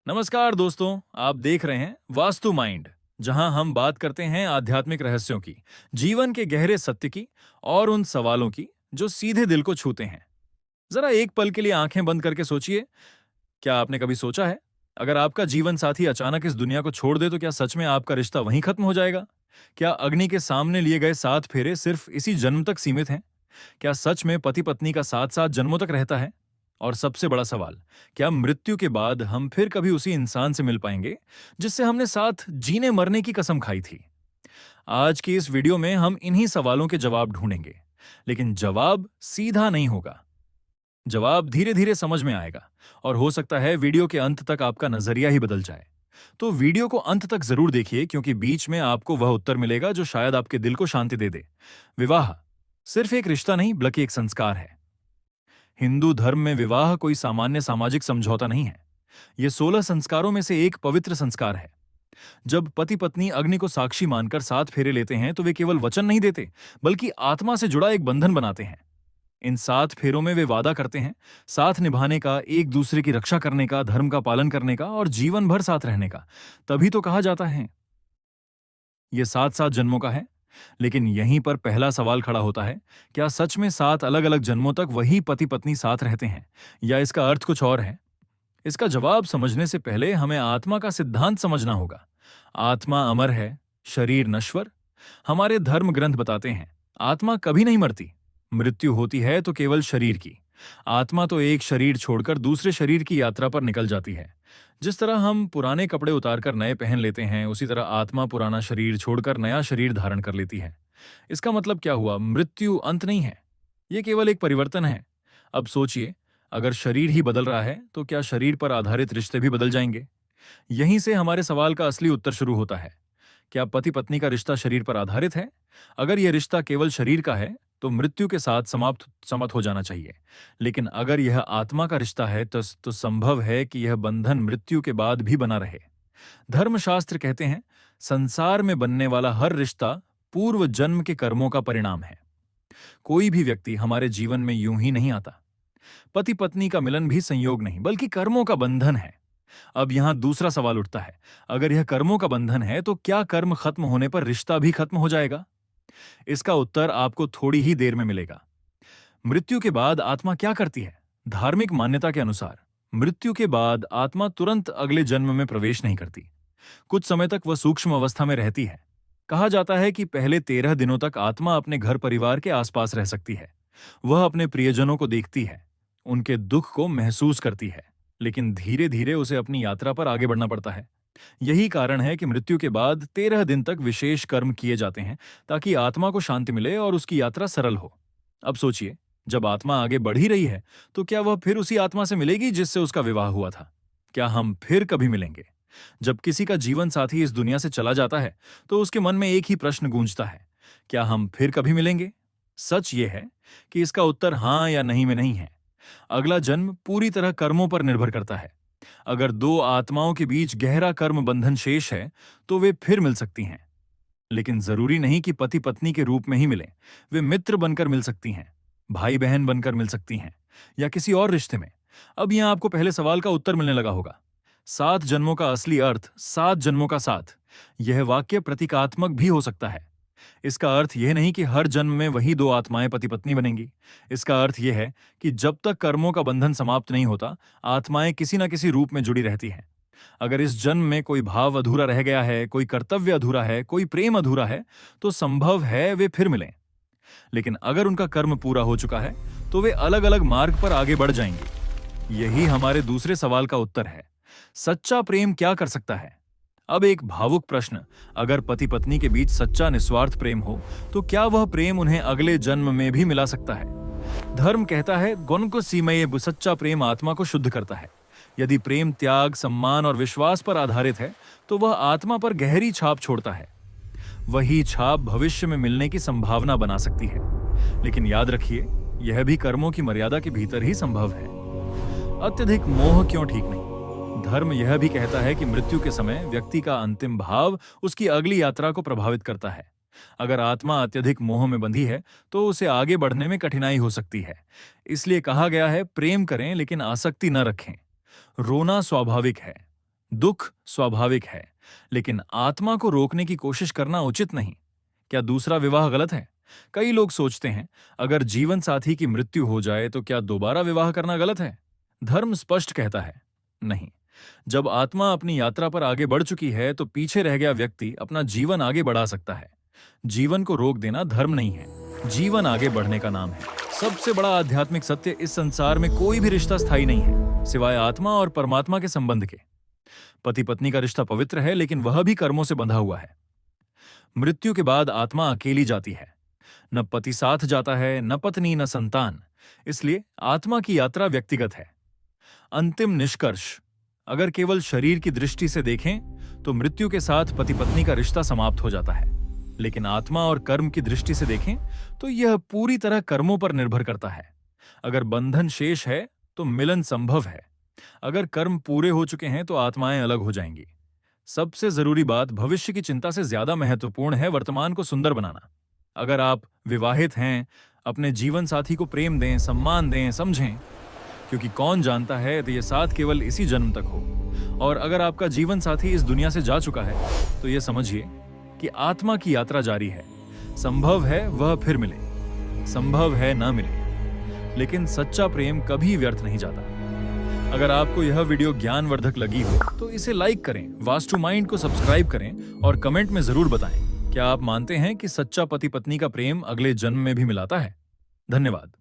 नमस्कार दोस्तों, आप देख रहे हैं वास्तु माइंड, जहां हम बात करते हैं आध्यात्मिक रहस्यों की, जीवन के गहरे सत्य की और उन सवालों की जो सीधे दिल को छूते हैं। जरा एक पल के लिए आंखें बंद करके सोचिए, क्या आपने कभी सोचा है, अगर आपका जीवन साथी अचानक इस दुनिया को छोड़ दे तो क्या सच में आपका रिश्ता वहीं खत्म हो जाएगा? क्या अग्नि के सामने लिए गए 7 फेरे सिर्फ इसी जन्म तक सीमित हैं? क्या सच में पति पत्नी का साथ साथ जन्मों तक रहता है? और सबसे बड़ा सवाल, क्या मृत्यु के बाद हम फिर कभी उसी इंसान से मिल पाएंगे जिससे हमने साथ जीने मरने की कसम खाई थी? आज की इस वीडियो में हम इन्हीं सवालों के जवाब ढूंढेंगे, लेकिन जवाब सीधा नहीं होगा। जवाब धीरे धीरे समझ में आएगा, और हो सकता है वीडियो के अंत तक आपका नजरिया ही बदल जाए। तो वीडियो को अंत तक जरूर देखिए, क्योंकि बीच में आपको वह उत्तर मिलेगा जो शायद आपके दिल को शांति दे दे। विवाह सिर्फ एक रिश्ता नहीं, बल्कि एक संस्कार है। हिंदू धर्म में विवाह कोई सामान्य सामाजिक समझौता नहीं है। यह 16 संस्कारों में से एक पवित्र संस्कार है। जब पति पत्नी अग्नि को साक्षी मानकर 7 फेरे लेते हैं तो वे केवल वचन नहीं देते, बल्कि आत्मा से जुड़ा एक बंधन बनाते हैं। इन 7 फेरों में वे वादा करते हैं साथ निभाने का, एक दूसरे की रक्षा करने का, धर्म का पालन करने का और जीवन भर साथ रहने का। तभी तो कहा जाता है यह 7-7 जन्मों का है। लेकिन यहीं पर पहला सवाल खड़ा होता है, क्या सच में 7 अलग अलग जन्मों तक वही पति पत्नी साथ रहते हैं, या इसका अर्थ कुछ और है? इसका जवाब समझने से पहले हमें आत्मा का सिद्धांत समझना होगा। आत्मा अमर है, शरीर नश्वर। हमारे धर्म ग्रंथ बताते हैं आत्मा कभी नहीं मरती। मृत्यु होती है तो केवल शरीर की। आत्मा तो एक शरीर छोड़कर दूसरे शरीर की यात्रा पर निकल जाती है। जिस तरह हम पुराने कपड़े उतारकर नए पहन लेते हैं, उसी तरह आत्मा पुराना शरीर छोड़कर नया शरीर धारण कर लेती है। इसका मतलब क्या हुआ? मृत्यु अंत नहीं है, यह केवल एक परिवर्तन है। अब सोचिए, अगर शरीर ही बदल रहा है तो क्या शरीर पर आधारित रिश्ते भी बदल जाएंगे? यहीं से हमारे सवाल का असली उत्तर शुरू होता है। क्या पति पत्नी का रिश्ता शरीर पर आधारित है? अगर यह रिश्ता केवल शरीर का है तो मृत्यु के साथ समाप्त हो जाना चाहिए। लेकिन अगर यह आत्मा का रिश्ता है तो संभव है कि यह बंधन मृत्यु के बाद भी बना रहे। धर्मशास्त्र कहते हैं संसार में बनने वाला हर रिश्ता पूर्व जन्म के कर्मों का परिणाम है। कोई भी व्यक्ति हमारे जीवन में यूं ही नहीं आता। पति पत्नी का मिलन भी संयोग नहीं, बल्कि कर्मों का बंधन है। अब यहां दूसरा सवाल उठता है, अगर यह कर्मों का बंधन है तो क्या कर्म खत्म होने पर रिश्ता भी खत्म हो जाएगा? इसका उत्तर आपको थोड़ी ही देर में मिलेगा। मृत्यु के बाद आत्मा क्या करती है? धार्मिक मान्यता के अनुसार मृत्यु के बाद आत्मा तुरंत अगले जन्म में प्रवेश नहीं करती। कुछ समय तक वह सूक्ष्म अवस्था में रहती है। कहा जाता है कि पहले 13 दिनों तक आत्मा अपने घर परिवार के आसपास रह सकती है। वह अपने प्रियजनों को देखती है, उनके दुख को महसूस करती है, लेकिन धीरे धीरे उसे अपनी यात्रा पर आगे बढ़ना पड़ता है। यही कारण है कि मृत्यु के बाद 13 दिन तक विशेष कर्म किए जाते हैं, ताकि आत्मा को शांति मिले और उसकी यात्रा सरल हो। अब सोचिए, जब आत्मा आगे बढ़ ही रही है तो क्या वह फिर उसी आत्मा से मिलेगी जिससे उसका विवाह हुआ था? क्या हम फिर कभी मिलेंगे? जब किसी का जीवन साथी इस दुनिया से चला जाता है तो उसके मन में एक ही प्रश्न गूंजता है, क्या हम फिर कभी मिलेंगे? सच ये है कि इसका उत्तर हां या नहीं में नहीं है। अगला जन्म पूरी तरह कर्मों पर निर्भर करता है। अगर दो आत्माओं के बीच गहरा कर्म बंधन शेष है तो वे फिर मिल सकती हैं। लेकिन जरूरी नहीं कि पति पत्नी के रूप में ही मिलें। वे मित्र बनकर मिल सकती हैं, भाई बहन बनकर मिल सकती हैं, या किसी और रिश्ते में। अब यहां आपको पहले सवाल का उत्तर मिलने लगा होगा। 7 जन्मों का असली अर्थ 7 जन्मों का साथ। यह वाक्य प्रतीकात्मक भी हो सकता है। इसका अर्थ यह नहीं कि हर जन्म में वही दो आत्माएं पति पत्नी बनेंगी। इसका अर्थ यह है कि जब तक कर्मों का बंधन समाप्त नहीं होता, आत्माएं किसी न किसी रूप में जुड़ी रहती हैं। अगर इस जन्म में कोई भाव अधूरा रह गया है, कोई कर्तव्य अधूरा है, कोई प्रेम अधूरा है, तो संभव है वे फिर मिलें। लेकिन अगर उनका कर्म पूरा हो चुका है तो वे अलग अलग मार्ग पर आगे बढ़ जाएंगे। यही हमारे दूसरे सवाल का उत्तर है, सच्चा प्रेम क्या कर सकता है? अब एक भावुक प्रश्न, अगर पति पत्नी के बीच सच्चा निस्वार्थ प्रेम हो तो क्या वह प्रेम उन्हें अगले जन्म में भी मिला सकता है? धर्म कहता है गुण को सीमये, सच्चा प्रेम आत्मा को शुद्ध करता है। यदि प्रेम त्याग, सम्मान और विश्वास पर आधारित है तो वह आत्मा पर गहरी छाप छोड़ता है। वही छाप भविष्य में मिलने की संभावना बना सकती है। लेकिन याद रखिए, यह भी कर्मों की मर्यादा के भीतर ही संभव है। अत्यधिक मोह क्यों ठीक नहीं? धर्म यह भी कहता है कि मृत्यु के समय व्यक्ति का अंतिम भाव उसकी अगली यात्रा को प्रभावित करता है। अगर आत्मा अत्यधिक मोह में बंधी है तो उसे आगे बढ़ने में कठिनाई हो सकती है। इसलिए कहा गया है, प्रेम करें लेकिन आसक्ति न रखें। रोना स्वाभाविक है, दुख स्वाभाविक है, लेकिन आत्मा को रोकने की कोशिश करना उचित नहीं। क्या दूसरा विवाह गलत है? कई लोग सोचते हैं, अगर जीवन साथी की मृत्यु हो जाए तो क्या दोबारा विवाह करना गलत है? धर्म स्पष्ट कहता है, नहीं। जब आत्मा अपनी यात्रा पर आगे बढ़ चुकी है तो पीछे रह गया व्यक्ति अपना जीवन आगे बढ़ा सकता है। जीवन को रोक देना धर्म नहीं है, जीवन आगे बढ़ने का नाम है। सबसे बड़ा आध्यात्मिक सत्य, इस संसार में कोई भी रिश्ता स्थायी नहीं है सिवाय आत्मा और परमात्मा के संबंध के। पति पत्नी का रिश्ता पवित्र है, लेकिन वह भी कर्मों से बंधा हुआ है। मृत्यु के बाद आत्मा अकेली जाती है, न पति साथ जाता है, न पत्नी, न संतान। इसलिए आत्मा की यात्रा व्यक्तिगत है। अंतिम निष्कर्ष, अगर केवल शरीर की दृष्टि से देखें तो मृत्यु के साथ पति पत्नी का रिश्ता समाप्त हो जाता है, लेकिन आत्मा और कर्म की दृष्टि से देखें तो यह पूरी तरह कर्मों पर निर्भर करता है। अगर बंधन शेष है तो मिलन संभव है, अगर कर्म पूरे हो चुके हैं तो आत्माएं अलग हो जाएंगी। सबसे जरूरी बात, भविष्य की चिंता से ज्यादा महत्वपूर्ण है वर्तमान को सुंदर बनाना। अगर आप विवाहित हैं, अपने जीवन साथी को प्रेम दें, सम्मान दें, समझें, क्योंकि कौन जानता है तो ये साथ केवल इसी जन्म तक हो। और अगर आपका जीवन साथी इस दुनिया से जा चुका है तो ये समझिए कि आत्मा की यात्रा जारी है। संभव है वह फिर मिले, संभव है ना मिले, लेकिन सच्चा प्रेम कभी व्यर्थ नहीं जाता। अगर आपको यह वीडियो ज्ञानवर्धक लगी हो तो इसे लाइक करें, वास्तु माइंड को सब्सक्राइब करें और कमेंट में जरूर बताएं, क्या आप मानते हैं कि सच्चा पति पत्नी का प्रेम अगले जन्म में भी मिलाता है? धन्यवाद।